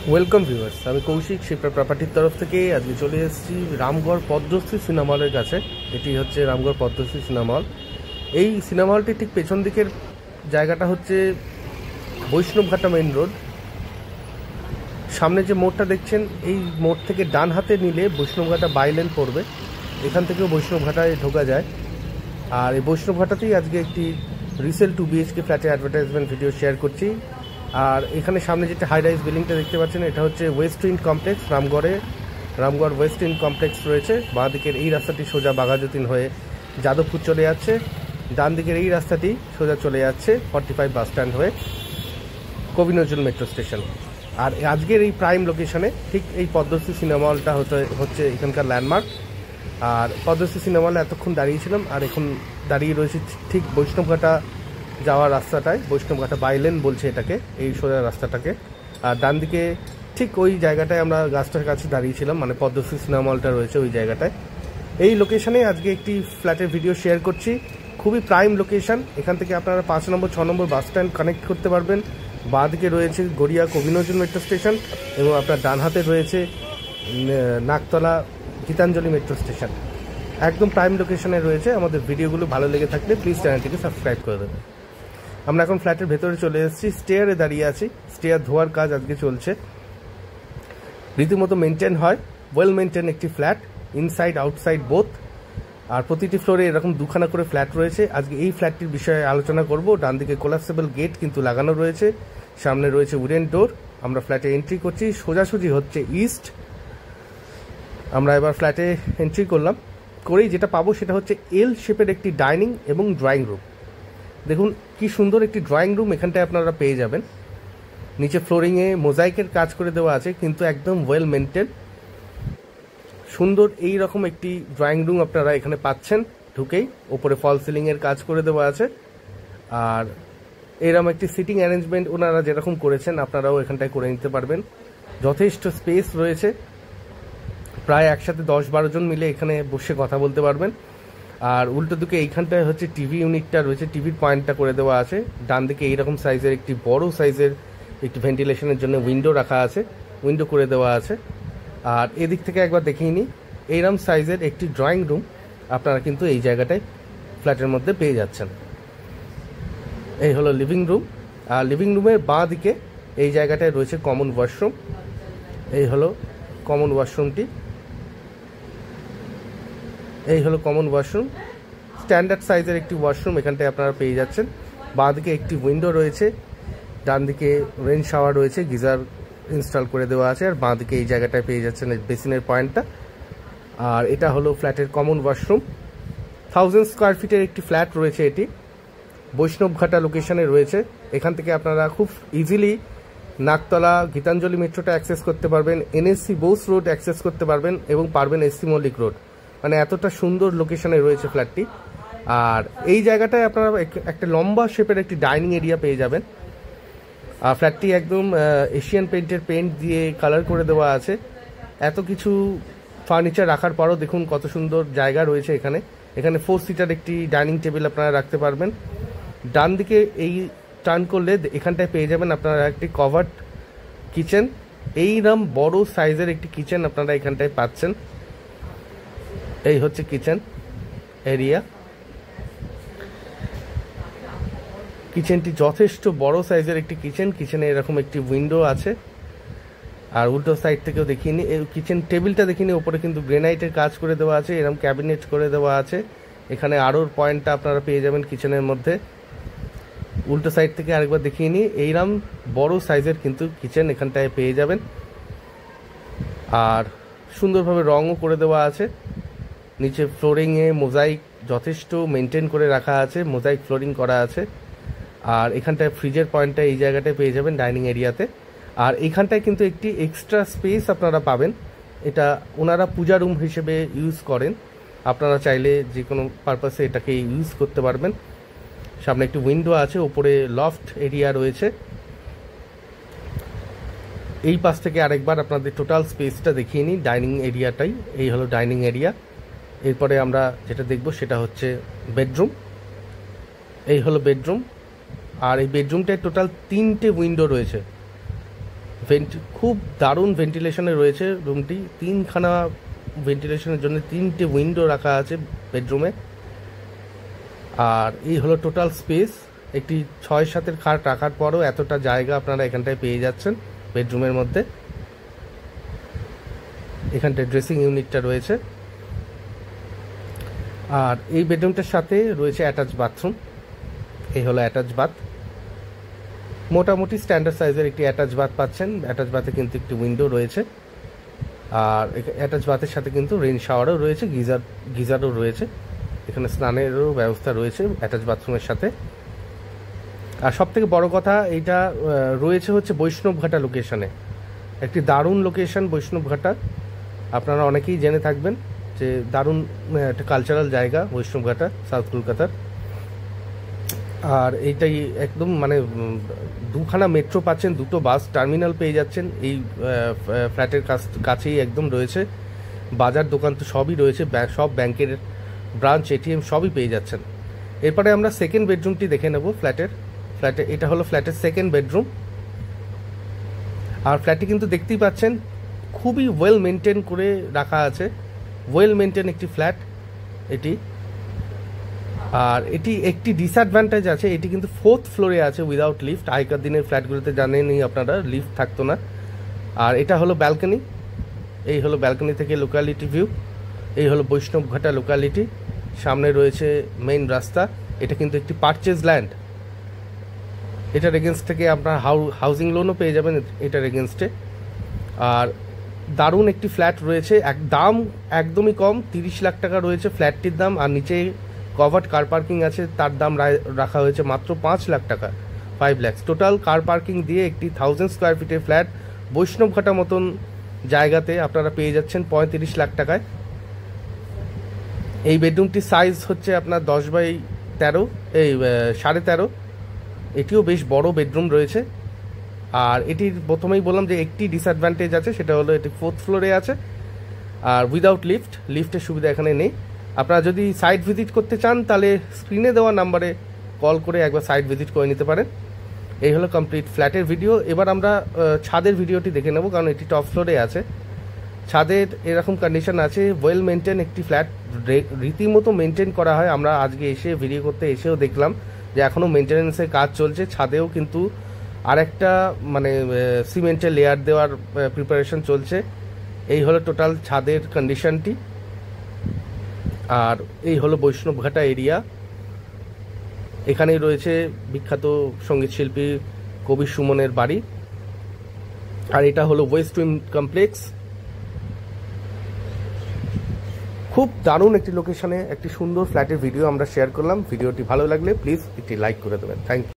Welcome viewers, আমি কৌশিক শিপ্রা প্রপার্টির তরফ থেকে আজকে চলে এসেছি রামগড় পদ্মশ্রী সিনেমা হলের কাছে। এটি হচ্ছে রামগড় পদ্মশ্রী সিনেমা হল। এই সিনেমা হলটি ঠিক পেছন দিকের জায়গাটা হচ্ছে বৈষ্ণবঘাটা মেইন রোড। সামনে যে মোড়টা দেখছেন, এই মোড় থেকে ডান হাতে নিলে বৈষ্ণবঘাটা বাইলেন পড়বে। এখান থেকেও বৈষ্ণবঘাটায় ঢোকা যায়। আর এই বৈষ্ণবঘাটাতেই আজকে একটি রিসেল 2 BHK ফ্ল্যাটে অ্যাডভার্টাইজমেন্ট ভিডিও শেয়ার করছি। আর এখানে সামনে যেটা হাই রাইজ বিল্ডিংটা দেখতে পাচ্ছেন, এটা হচ্ছে West wind complex. Ramgarh West wind complex রয়েছে। বাঁ দিকের এই রাস্তাটি সোজা বাঘাযতীন হয়ে যাদবপুর চলে যাচ্ছে। ডান দিকের এই রাস্তাটি সোজা চলে যাচ্ছে 45 বাস স্ট্যান্ড হয়ে কবি নজরুল মেট্রো স্টেশন। আর আজকের এই প্রাইম লোকেশনে ঠিক এই পদ্মশ্রী সিনেমা হলটা হচ্ছে এখানকার ল্যান্ডমার্ক। আর পদ্মশ্রী সিনেমা হলে এতক্ষণ দাঁড়িয়েছিলাম, আর এখন দাঁড়িয়ে রয়েছে ঠিক বৈষ্ণবঘাটা যাওয়ার রাস্তাটায়। বৈষ্ণবঘাটা বাইলেন বলছে এটাকে, এই সোজা রাস্তাটাকে। আর ডান দিকে ঠিক ওই জায়গাটায় আমরা গাছটার কাছে দাঁড়িয়েছিলাম, মানে পদ্মশ্রী সিনেমা হলটা রয়েছে ওই জায়গাটায়। এই লোকেশনে আজকে একটি ফ্ল্যাটের ভিডিও শেয়ার করছি। খুবই প্রাইম লোকেশন। এখান থেকে আপনারা 5 নম্বর 6 নম্বর বাস স্ট্যান্ড কানেক্ট করতে পারবেন। বাঁ দিকে রয়েছে গড়িয়া কবি নজরুল মেট্রো স্টেশন এবং আপনার ডান হাতে রয়েছে নাকতলা গীতাঞ্জলি মেট্রো স্টেশন। একদম প্রাইম লোকেশনে রয়েছে। আমাদের ভিডিওগুলো ভালো লেগে থাকলে প্লিজ চ্যানেলটিকে সাবস্ক্রাইব করে দেবেন। আমরা এখন ফ্ল্যাটের ভেতরে চলে এসেছি, স্টেয়ারে দাঁড়িয়ে আছি। স্টেয়ার ধোয়ার কাজ আজকে চলছে, রীতিমতো মেনটেন হয়। ওয়েল মেনটেন একটি ফ্ল্যাট, ইনসাইড আউটসাইড বোথ। আর প্রতিটি ফ্লোরে এরকম দুখানা করে ফ্ল্যাট রয়েছে। আজকে এই ফ্ল্যাটটির বিষয়ে আলোচনা করব। ডান দিকে কোলাপসেবল গেট কিন্তু লাগানো রয়েছে, সামনে রয়েছে উডেন ডোর। আমরা ফ্ল্যাটে এন্ট্রি করছি, সোজাসুজি হচ্ছে ইস্ট। আমরা এবার ফ্ল্যাটে এন্ট্রি করলাম, করেই যেটা পাবো সেটা হচ্ছে এল শেপের একটি ডাইনিং এবং ড্রয়িং রুম। দেখুন কি সুন্দর একটি ড্রয়িং রুম এখানটায় আপনারা পেয়ে যাবেন। নিচে ফ্লোরিংয়ে মোজাইকের কাজ করে দেওয়া আছে, কিন্তু একদম ওয়েল মেনটেন। সুন্দর এই রকম একটি ড্রয়িং রুম আপনারা এখানে পাচ্ছেন ঢুকেই। ওপরে ফল সিলিংয়ের কাজ করে দেওয়া আছে। আর এরকম একটি সিটিং অ্যারেঞ্জমেন্ট ওনারা যেরকম করেছেন আপনারাও এখানটায় করে নিতে পারবেন। যথেষ্ট স্পেস রয়েছে, প্রায় একসাথে 10-12 জন মিলে এখানে বসে কথা বলতে পারবেন। আর উল্টো দিকে এইখানটায় হচ্ছে টিভি ইউনিটটা রয়েছে, টিভির পয়েন্টটা করে দেওয়া আছে। ডান দিকে এইরকম সাইজের একটি বড় সাইজের একটি ভেন্টিলেশনের জন্য উইন্ডো রাখা আছে, উইন্ডো করে দেওয়া আছে। আর এদিক থেকে একবার দেখিয়ে নিই, এইরকম সাইজের একটি ড্রয়িং রুম আপনারা কিন্তু এই জায়গাটায় ফ্ল্যাটের মধ্যে পেয়ে যাচ্ছেন। এই হলো লিভিং রুম। আর লিভিং রুমের বাঁ দিকে এই জায়গাটায় রয়েছে কমন ওয়াশরুম। এই হলো কমন ওয়াশরুমটি। এই হলো কমন ওয়াশরুম, স্ট্যান্ডার্ড সাইজের একটি ওয়াশরুম এখানটায় আপনারা পেয়ে যাচ্ছেন। বাঁ দিকে একটি উইন্ডো রয়েছে, ডান দিকে রেন শাওয়ার রয়েছে, গিজার ইনস্টল করে দেওয়া আছে। আর বাঁ দিকে এই জায়গাটায় পেয়ে যাচ্ছেন বেসিনের পয়েন্টটা। আর এটা হলো ফ্ল্যাটের কমন ওয়াশরুম। 1000 স্কোয়ার ফিটের একটি ফ্ল্যাট রয়েছে এটি, বৈষ্ণবঘাটা লোকেশনে রয়েছে। এখান থেকে আপনারা খুব ইজিলি নাকতলা গীতাঞ্জলি মেট্রোটা অ্যাক্সেস করতে পারবেন, NSC বোস রোড অ্যাক্সেস করতে পারবেন এবং পারবেন SC মল্লিক রোড। মানে এতটা সুন্দর লোকেশনে রয়েছে ফ্ল্যাটটি। আর এই জায়গাটায় আপনারা একটা লম্বা শেপের একটি ডাইনিং এরিয়া পেয়ে যাবেন। আর ফ্ল্যাটটি একদম এশিয়ান পেন্টের পেন্ট দিয়ে কালার করে দেওয়া আছে। এত কিছু ফার্নিচার রাখার পরও দেখুন কত সুন্দর জায়গা রয়েছে এখানে। এখানে 4 সিটার একটি ডাইনিং টেবিল আপনারা রাখতে পারবেন। ডান দিকে এই টার্ন করলে এখানটায় পেয়ে যাবেন আপনারা একটি কভার্ড কিচেন। এইরকম বড় সাইজের একটি কিচেন আপনারা এখানটায় পাচ্ছেন। এই হচ্ছে কিচেন এরিয়া। কিচেনটি যথেষ্ট বড় সাইজের একটি কিচেন। কিচেনে এরকম একটি উইন্ডো আছে। আর উল্টো সাইড থেকেও দেখিয়ে নিই, এই কিচেন টেবিলটা দেখিয়ে নিই, ওপরে কিন্তু গ্রেনাইটের কাজ করে দেওয়া আছে, এরকম ক্যাবিনেট করে দেওয়া আছে। এখানে আরোর পয়েন্টটা আপনারা পেয়ে যাবেন কিচেনের মধ্যে। উল্টো সাইড থেকে আরেকবার দেখিয়ে নিই, এইরকম বড় সাইজের কিন্তু কিচেন এখানটায় পেয়ে যাবেন। আর সুন্দরভাবে রঙও করে দেওয়া আছে। নিচে ফ্লোরিংয়ে মোজাইক যথেষ্ট মেনটেন করে রাখা আছে, মোজাইক ফ্লোরিং করা আছে। আর এখানটায় ফ্রিজের পয়েন্টটা এই জায়গাটায় পেয়ে যাবেন ডাইনিং এরিয়াতে। আর এইখানটায় কিন্তু একটি এক্সট্রা স্পেস আপনারা পাবেন, এটা ওনারা পূজা রুম হিসেবে ইউজ করেন। আপনারা চাইলে যে কোনো পারপাসে এটাকে ইউজ করতে পারবেন। সামনে একটি উইন্ডো আছে, ওপরে লফট এরিয়া রয়েছে। এই পাশ থেকে আরেকবার আপনাদের টোটাল স্পেসটা দেখিয়ে নিই, ডাইনিং এরিয়াটাই। এই হলো ডাইনিং এরিয়া। এরপরে আমরা যেটা দেখব সেটা হচ্ছে বেডরুম। এই হলো বেডরুম। আর এই বেডরুমটায় টোটাল 3টে উইন্ডো রয়েছে। খুব দারুণ ভেন্টিলেশনে রয়েছে রুমটি। 3খানা ভেন্টিলেশনের জন্য 3টে উইন্ডো রাখা আছে বেডরুমে। আর এই হলো টোটাল স্পেস। একটি 6-7 খাট রাখার পরও এতটা জায়গা আপনারা এখানটায় পেয়ে যাচ্ছেন বেডরুমের মধ্যে। এখানটায় ড্রেসিং ইউনিটটা রয়েছে। আর এই বেডরুমটার সাথে রয়েছে অ্যাটাচ বাথরুম। এই হলো অ্যাটাচ বাথ। মোটামুটি স্ট্যান্ডার্ড সাইজের একটি অ্যাটাচ বাথ পাচ্ছেন। অ্যাটাচ বাথে কিন্তু একটি উইন্ডো রয়েছে। আর অ্যাটাচ বাথের সাথে কিন্তু রেইন শাওয়ারও রয়েছে, গিজারও রয়েছে। এখানে স্নানেরও ব্যবস্থা রয়েছে অ্যাটাচ বাথরুমের সাথে। আর সবথেকে বড় কথা, এইটা রয়েছে হচ্ছে বৈষ্ণবঘাটা লোকেশনে। একটি দারুণ লোকেশন বৈষ্ণবঘাটা। আপনারা অনেকেই জেনে থাকবেন যে দারুণ একটা কালচারাল জায়গা বৈষ্ণবঘাটা, সাউথ কলকাতার। আর এইটাই একদম মানে 2খানা মেট্রো পাচ্ছেন, 2টো বাস টার্মিনাল পেয়ে যাচ্ছেন। এই ফ্ল্যাটের কাছেই একদম রয়েছে বাজার, দোকান তো সবই রয়েছে, সব ব্যাংকের ব্রাঞ্চ, এটিএম সবই পেয়ে যাচ্ছেন। এরপরে আমরা সেকেন্ড বেডরুমটি দেখে নেব ফ্ল্যাটে এটা হলো ফ্ল্যাটের সেকেন্ড বেডরুম। আর ফ্ল্যাটটি কিন্তু দেখতেই পাচ্ছেন খুবই ওয়েল মেনটেন করে রাখা আছে। ওয়েল মেনটেন একটি ফ্ল্যাট এটি। আর এটি একটি ডিসঅ্যাডভান্টেজ আছে, এটি কিন্তু 4th ফ্লোরে আছে উইদাউট লিফট। আগেকার দিনের ফ্ল্যাটগুলোতে জানেনই আপনারা লিফট থাকতো না। আর এটা হলো ব্যালকনি। এই হলো ব্যালকনি থেকে লোকালিটি ভিউ। এই হলো বৈষ্ণবঘাটা লোকালিটি। সামনে রয়েছে মেইন রাস্তা। এটা কিন্তু একটি পারচেজ ল্যান্ড। এটার এগেনস্ট থেকে আপনার হাউজিং লোনও পেয়ে যাবেন এটার এগেনস্টে। আর দারুণ একটি ফ্ল্যাট রয়েছে। দাম একদমই কম, 30 লাখ টাকা রয়েছে ফ্ল্যাটটির দাম। আর নিচে কভার্ড কার পার্কিং আছে, তার দাম রাখা হয়েছে মাত্র 5 লাখ টাকা, 5 লাখ। টোটাল কার পার্কিং দিয়ে একটি 1000 স্কোয়ার ফিটের ফ্ল্যাট বৈষ্ণবঘাটা মতন জায়গাতে আপনারা পেয়ে যাচ্ছেন 35 লাখ টাকায়। এই বেডরুমটির সাইজ হচ্ছে আপনার 10x13, 13.5। এটিও বেশ বড় বেডরুম রয়েছে। আর এটির প্রথমেই বললাম যে একটি ডিসঅ্যাডভান্টেজ আছে, সেটা হলো এটি 4th ফ্লোরে আছে আর উইদাউট লিফট। লিফটের সুবিধা এখানে নেই। আপনারা যদি সাইট ভিজিট করতে চান তাহলে স্ক্রিনে দেওয়া নাম্বারে কল করে একবার সাইট ভিজিট করে নিতে পারেন। এই হলো কমপ্লিট ফ্ল্যাটের ভিডিও। এবার আমরা ছাদের ভিডিওটি দেখে নেব, কারণ এটি টপ ফ্লোরে আছে। ছাদের এরকম কন্ডিশন আছে, ওয়েল মেনটেন একটি ফ্ল্যাট, রীতিমতো মেনটেন করা হয়। আমরা আজকে এসে ভিডিও করতে এসেও দেখলাম যে এখনও মেনটেন্যান্সের কাজ চলছে। ছাদেও কিন্তু আরেকটা মানে সিমেন্টের লেয়ার দেওয়ার প্রিপারেশন চলছে। এই হলো টোটাল ছাদের কন্ডিশনটি। আর এই হলো বৈষ্ণবঘাটা এরিয়া। এখানেই রয়েছে বিখ্যাত সঙ্গীত শিল্পী কবি সুমনের বাড়ি। আর এটা হলো ওয়েস্ট উইং কমপ্লেক্স। খুব দারুণ একটি লোকেশনে একটি সুন্দর ফ্ল্যাটের ভিডিও আমরা শেয়ার করলাম। ভিডিওটি ভালো লাগলে প্লিজ একটি লাইক করে দেবেন। Thank you.